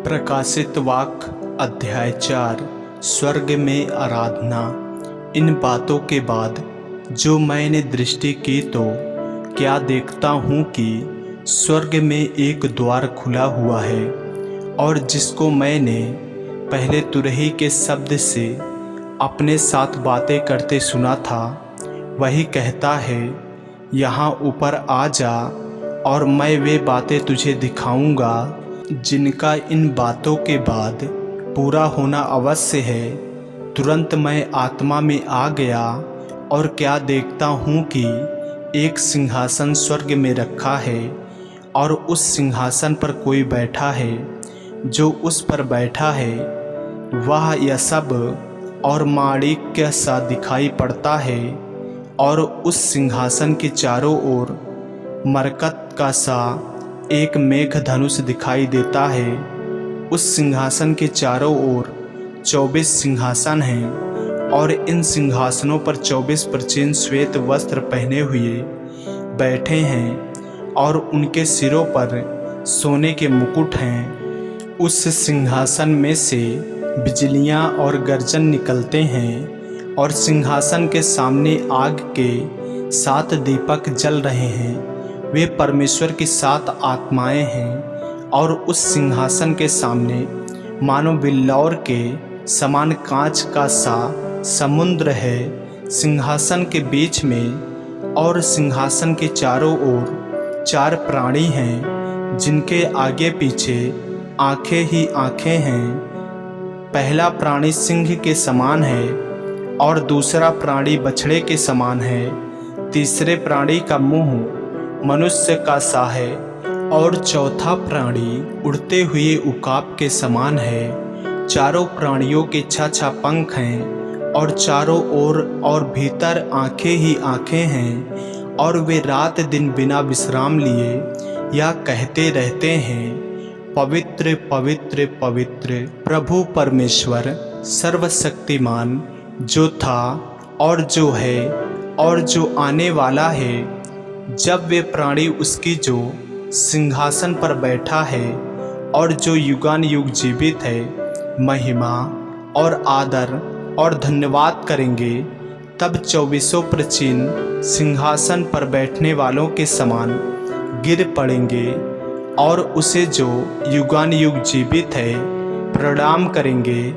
प्रकाशित वाक्य अध्याय 4 स्वर्ग में आराधना। इन बातों के बाद जो मैंने दृष्टि की तो क्या देखता हूँ कि स्वर्ग में एक द्वार खुला हुआ है, और जिसको मैंने पहले तुरही के शब्द से अपने साथ बातें करते सुना था, वही कहता है, यहाँ ऊपर आ जा और मैं वे बातें तुझे दिखाऊंगा जिनका इन बातों के बाद पूरा होना अवश्य है। तुरंत मैं आत्मा में आ गया और क्या देखता हूँ कि एक सिंहासन स्वर्ग में रखा है, और उस सिंहासन पर कोई बैठा है। जो उस पर बैठा है वह यशब और माणिक्य सा दिखाई पड़ता है, और उस सिंहासन के चारों ओर मरकत का सा एक मेघ धनुष दिखाई देता है। उस सिंहासन के चारों ओर 24 सिंहासन हैं, और इन सिंहासनों पर 24 प्राचीन श्वेत वस्त्र पहने हुए बैठे हैं, और उनके सिरों पर सोने के मुकुट हैं। उस सिंहासन में से बिजलियां और गर्जन निकलते हैं, और सिंहासन के सामने आग के 7 दीपक जल रहे हैं। वे परमेश्वर की 7 आत्माएं हैं, और उस सिंहासन के सामने मानो बिल्लौर के समान कांच का सा समुद्र है। सिंहासन के बीच में और सिंहासन के चारों ओर 4 प्राणी हैं, जिनके आगे पीछे आंखें ही आंखें हैं। पहला प्राणी सिंह के समान है, और दूसरा प्राणी बछड़े के समान है। तीसरे प्राणी का मुंह मनुष्य का सा है, और चौथा प्राणी उड़ते हुए उकाब के समान है। चारों प्राणियों के 6 पंख हैं, और चारों ओर और भीतर आंखें ही आंखें हैं, और वे रात दिन बिना विश्राम लिए यह कहते रहते हैं, पवित्र पवित्र पवित्र प्रभु परमेश्वर सर्वशक्तिमान, जो था और जो है और जो आने वाला है। जब वे प्राणी उसकी जो सिंहासन पर बैठा है और जो युगानुयुग जीवित है, महिमा और आदर और धन्यवाद करेंगे, तब 24 प्राचीन सिंहासन पर बैठने वालों के समान गिर पड़ेंगे, और उसे जो युगानुयुग जीवित है प्रणाम करेंगे,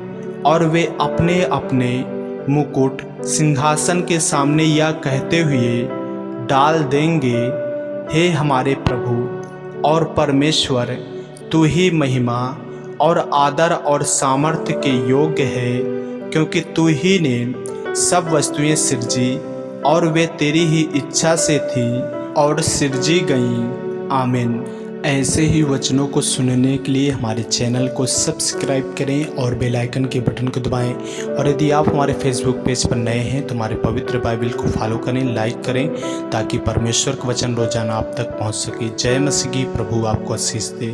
और वे अपने अपने मुकुट सिंहासन के सामने यह कहते हुए डाल देंगे, हे हमारे प्रभु और परमेश्वर, तू ही महिमा और आदर और सामर्थ्य के योग्य है, क्योंकि तू ही ने सब वस्तुएं सिरजी, और वे तेरी ही इच्छा से थी और सिरजी गईं। आमीन। ऐसे ही वचनों को सुनने के लिए हमारे चैनल को सब्सक्राइब करें और बेल आइकन के बटन को दबाएं। और यदि आप हमारे फेसबुक पेज पर नए हैं तो हमारे पवित्र बाइबल को फॉलो करें, लाइक करें, ताकि परमेश्वर का वचन रोजाना आप तक पहुंच सके। जय मसीह की। प्रभु आपको आशीष दे।